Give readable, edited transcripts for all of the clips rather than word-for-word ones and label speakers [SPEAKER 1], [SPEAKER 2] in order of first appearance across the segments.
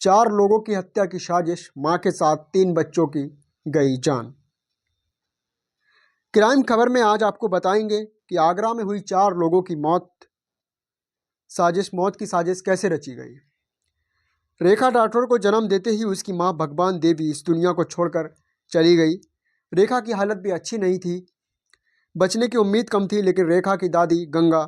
[SPEAKER 1] 4 लोगों की हत्या की साजिश, मां के साथ 3 बच्चों की गई जान। क्राइम खबर में आज आपको बताएंगे कि आगरा में हुई 4 लोगों की मौत की साजिश कैसे रची गई। रेखा राठौर को जन्म देते ही उसकी मां भगवान देवी इस दुनिया को छोड़कर चली गई। रेखा की हालत भी अच्छी नहीं थी, बचने की उम्मीद कम थी, लेकिन रेखा की दादी गंगा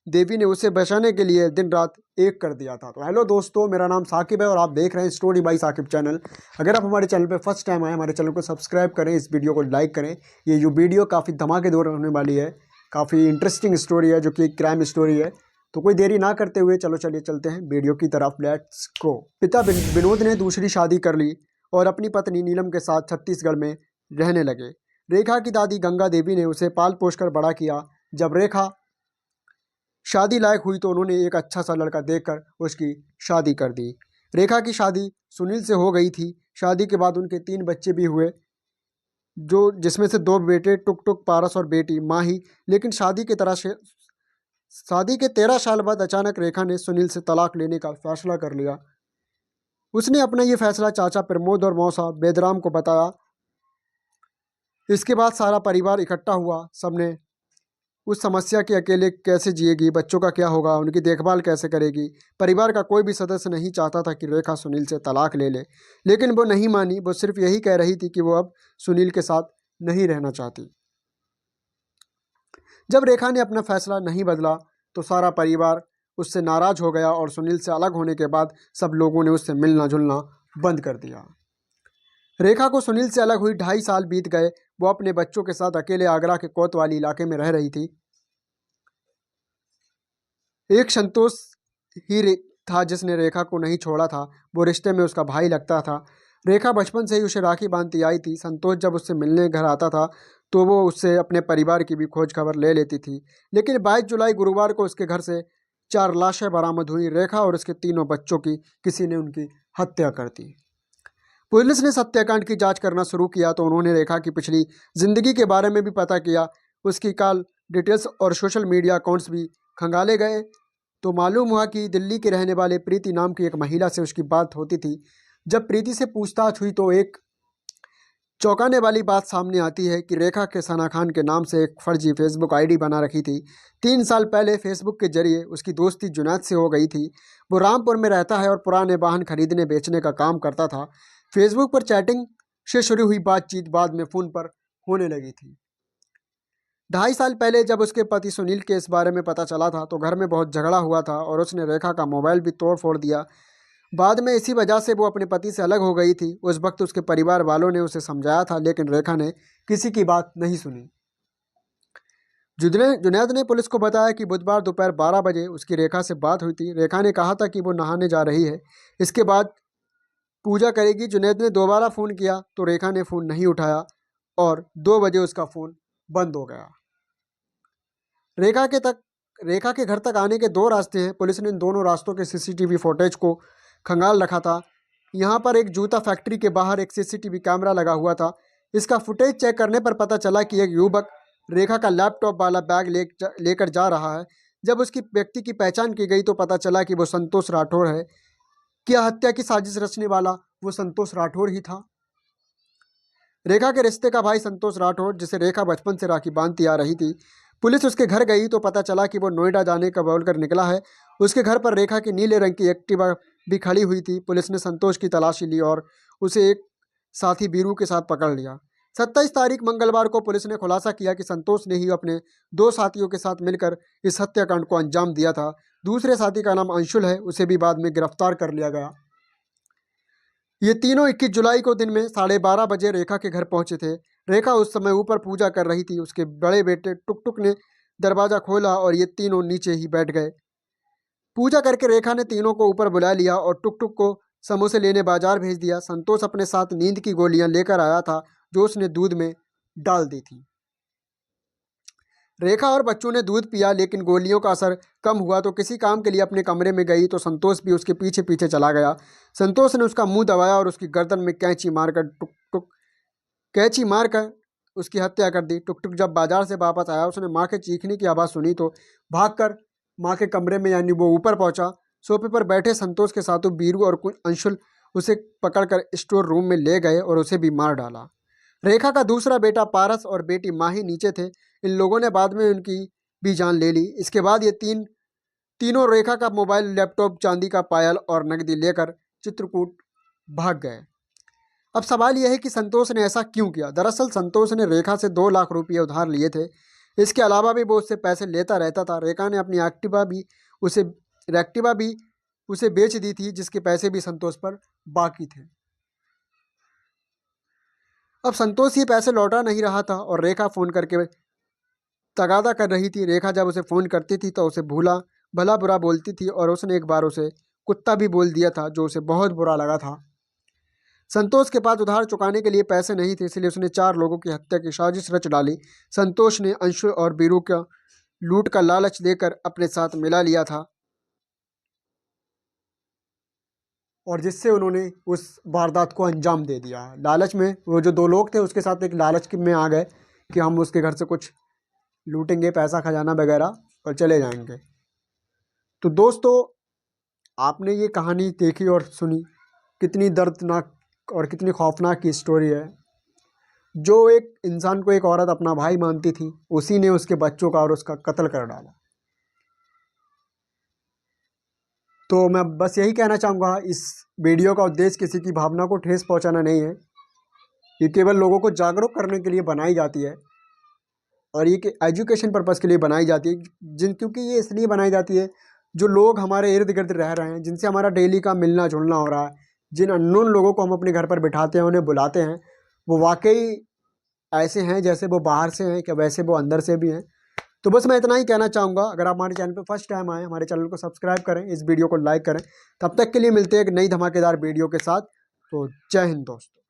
[SPEAKER 1] देवी ने उसे बचाने के लिए दिन रात एक कर दिया था। तो हेलो दोस्तों, मेरा नाम साकिब है और आप देख रहे हैं स्टोरी बाई साकिब चैनल। अगर आप हमारे चैनल पे फर्स्ट टाइम आए, हमारे चैनल को सब्सक्राइब करें, इस वीडियो को लाइक करें। ये जो वीडियो काफ़ी धमाकेदार होने वाली है, काफ़ी इंटरेस्टिंग स्टोरी है जो कि क्राइम स्टोरी है। तो कोई देरी ना करते हुए चलिए चलते हैं वीडियो की तरफ। Let's go. पिता विनोद ने दूसरी शादी कर ली और अपनी पत्नी नीलम के साथ छत्तीसगढ़ में रहने लगे। रेखा की दादी गंगा देवी ने उसे पाल पोस कर बड़ा किया। जब रेखा शादी लायक हुई तो उन्होंने एक अच्छा सा लड़का देखकर उसकी शादी कर दी। रेखा की शादी सुनील से हो गई थी। शादी के बाद उनके 3 बच्चे भी हुए, जिसमें से 2 बेटे टुक टुक, पारस और बेटी माही। लेकिन शादी के 13 साल बाद अचानक रेखा ने सुनील से तलाक लेने का फैसला कर लिया। उसने अपना ये फैसला चाचा प्रमोद और मौसा बेदराम को बताया। इसके बाद सारा परिवार इकट्ठा हुआ। सबने उस समस्या की अकेले कैसे जिएगी, बच्चों का क्या होगा, उनकी देखभाल कैसे करेगी। परिवार का कोई भी सदस्य नहीं चाहता था कि रेखा सुनील से तलाक ले ले, लेकिन वो नहीं मानी। वो सिर्फ यही कह रही थी कि वो अब सुनील के साथ नहीं रहना चाहती। जब रेखा ने अपना फैसला नहीं बदला तो सारा परिवार उससे नाराज हो गया और सुनील से अलग होने के बाद सब लोगों ने उससे मिलना जुलना बंद कर दिया। रेखा को सुनील से अलग हुई 2.5 साल बीत गए। वो अपने बच्चों के साथ अकेले आगरा के कोतवाली इलाके में रह रही थी। एक संतोष था जिसने रेखा को नहीं छोड़ा था। वो रिश्ते में उसका भाई लगता था। रेखा बचपन से ही उसे राखी बांधती आई थी। संतोष जब उससे मिलने घर आता था तो वो उससे अपने परिवार की भी खोज खबर ले लेती थी। लेकिन 22 जुलाई गुरुवार को उसके घर से 4 लाशें बरामद हुई। रेखा और उसके 3 बच्चों की किसी ने उनकी हत्या कर दी। पुलिस ने हत्याकांड की जांच करना शुरू किया तो उन्होंने रेखा की पिछली जिंदगी के बारे में भी पता किया। उसकी कॉल डिटेल्स और सोशल मीडिया अकाउंट्स भी खंगाले गए तो मालूम हुआ कि दिल्ली के रहने वाले प्रीति नाम की एक महिला से उसकी बात होती थी। जब प्रीति से पूछताछ हुई तो एक चौंकाने वाली बात सामने आती है कि रेखा के सना खान के नाम से एक फर्जी फेसबुक आईडी बना रखी थी। 3 साल पहले फेसबुक के जरिए उसकी दोस्ती जुनैद से हो गई थी। वो रामपुर में रहता है और पुराने वाहन खरीदने बेचने का काम करता था। फेसबुक पर चैटिंग से शुरू हुई बातचीत बाद में फ़ोन पर होने लगी थी। 2.5 साल पहले जब उसके पति सुनील के इस बारे में पता चला था तो घर में बहुत झगड़ा हुआ था और उसने रेखा का मोबाइल भी तोड़ फोड़ दिया। बाद में इसी वजह से वो अपने पति से अलग हो गई थी। उस वक्त उसके परिवार वालों ने उसे समझाया था, लेकिन रेखा ने किसी की बात नहीं सुनी। जुनैद ने पुलिस को बताया कि बुधवार दोपहर 12 बजे उसकी रेखा से बात हुई थी। रेखा ने कहा था कि वो नहाने जा रही है, इसके बाद पूजा करेगी। जुनैद ने दोबारा फ़ोन किया तो रेखा ने फ़ोन नहीं उठाया और 2 बजे उसका फ़ोन बंद हो गया। रेखा के घर तक आने के 2 रास्ते हैं। पुलिस ने इन दोनों रास्तों के सीसीटीवी फुटेज को खंगाल रखा था। यहाँ पर एक जूता फैक्ट्री के बाहर एक सीसीटीवी कैमरा लगा हुआ था। इसका फुटेज चेक करने पर पता चला कि एक युवक रेखा का लैपटॉप वाला बैग लेकर जा रहा है। जब उसकी व्यक्ति की पहचान की गई तो पता चला कि वो संतोष राठौर है। क्या हत्या की साजिश रचने वाला वो संतोष राठौर ही था? रेखा के रिश्ते का भाई संतोष राठौर, जिसे रेखा बचपन से राखी बांधती आ रही थी, पुलिस उसके घर गई तो पता चला कि वो नोएडा जाने का बोलकर निकला है। उसके घर पर रेखा की नीले रंग की एक्टिवा भी खड़ी हुई थी। पुलिस ने संतोष की तलाशी ली और उसे एक साथी बीरू के साथ पकड़ लिया। 27 तारीख मंगलवार को पुलिस ने खुलासा किया कि संतोष ने ही अपने 2 साथियों के साथ मिलकर इस हत्याकांड को अंजाम दिया था। दूसरे साथी का नाम अंशुल है, उसे भी बाद में गिरफ्तार कर लिया गया। ये तीनों 21 जुलाई को दिन में 12:30 बजे रेखा के घर पहुंचे थे। रेखा उस समय ऊपर पूजा कर रही थी। उसके बड़े बेटे टुक टुक ने दरवाज़ा खोला और ये तीनों नीचे ही बैठ गए। पूजा करके रेखा ने तीनों को ऊपर बुला लिया और टुक टुक को समोसे लेने बाजार भेज दिया। संतोष अपने साथ नींद की गोलियां लेकर आया था जो उसने दूध में डाल दी थी। रेखा और बच्चों ने दूध पिया, लेकिन गोलियों का असर कम हुआ तो किसी काम के लिए अपने कमरे में गई तो संतोष भी उसके पीछे पीछे चला गया। संतोष ने उसका मुंह दबाया और उसकी गर्दन में कैंची मारकर उसकी हत्या कर दी। टुक टुक जब बाजार से वापस आया, उसने माँ के चीखने की आवाज़ सुनी तो भागकर माँ के कमरे में यानी वो ऊपर पहुंचा। सोफे पर बैठे संतोष के साथों बीरू और अंशुल उसे पकड़कर स्टोर रूम में ले गए और उसे भी मार डाला। रेखा का दूसरा बेटा पारस और बेटी माही नीचे थे। इन लोगों ने बाद में उनकी भी जान ले ली। इसके बाद ये तीनों रेखा का मोबाइल, लैपटॉप, चांदी का पायल और नकदी लेकर चित्रकूट भाग गए। अब सवाल यह है कि संतोष ने ऐसा क्यों किया। दरअसल संतोष ने रेखा से 2 लाख रुपये उधार लिए थे। इसके अलावा भी वो उससे पैसे लेता रहता था। रेखा ने अपनी एक्टिवा भी उसे बेच दी थी, जिसके पैसे भी संतोष पर बाकी थे। अब संतोष ये पैसे लौटा नहीं रहा था और रेखा फ़ोन करके तगादा कर रही थी। रेखा जब उसे फ़ोन करती थी तो उसे भला बुरा बोलती थी और उसने एक बार उसे कुत्ता भी बोल दिया था, जो उसे बहुत बुरा लगा था। संतोष के पास उधार चुकाने के लिए पैसे नहीं थे, इसलिए उसने 4 लोगों की हत्या की साजिश रच डाली। संतोष ने अंशु और बीरू का लूट का लालच देकर अपने साथ मिला लिया था, और जिससे उन्होंने उस वारदात को अंजाम दे दिया। लालच में वो जो 2 लोग थे उसके साथ एक लालच में आ गए कि हम उसके घर से कुछ लूटेंगे, पैसा खजाना वगैरह, और चले जाएंगे। तो दोस्तों, आपने ये कहानी देखी और सुनी, कितनी दर्दनाक और कितनी खौफनाक की स्टोरी है। जो एक इंसान को एक औरत अपना भाई मानती थी, उसी ने उसके बच्चों का और उसका कत्ल कर डाला। तो मैं बस यही कहना चाहूँगा, इस वीडियो का उद्देश्य किसी की भावना को ठेस पहुँचाना नहीं है। ये केवल लोगों को जागरूक करने के लिए बनाई जाती है, और ये एजुकेशन पर्पज़ के लिए बनाई जाती है। क्योंकि ये इसलिए बनाई जाती है, जो लोग हमारे इर्द गिर्द रह रहे हैं, जिनसे हमारा डेली का मिलना जुलना हो रहा है, जिन अननोन लोगों को हम अपने घर पर बिठाते हैं, उन्हें बुलाते हैं, वो वाकई ऐसे हैं जैसे वो बाहर से हैं, क्या वैसे वो अंदर से भी हैं। तो बस मैं इतना ही कहना चाहूँगा। अगर आप हमारे चैनल पर फर्स्ट टाइम आए, हमारे चैनल को सब्सक्राइब करें, इस वीडियो को लाइक करें। तब तक के लिए मिलते हैं एक नई धमाकेदार वीडियो के साथ। तो जय हिंद दोस्तों।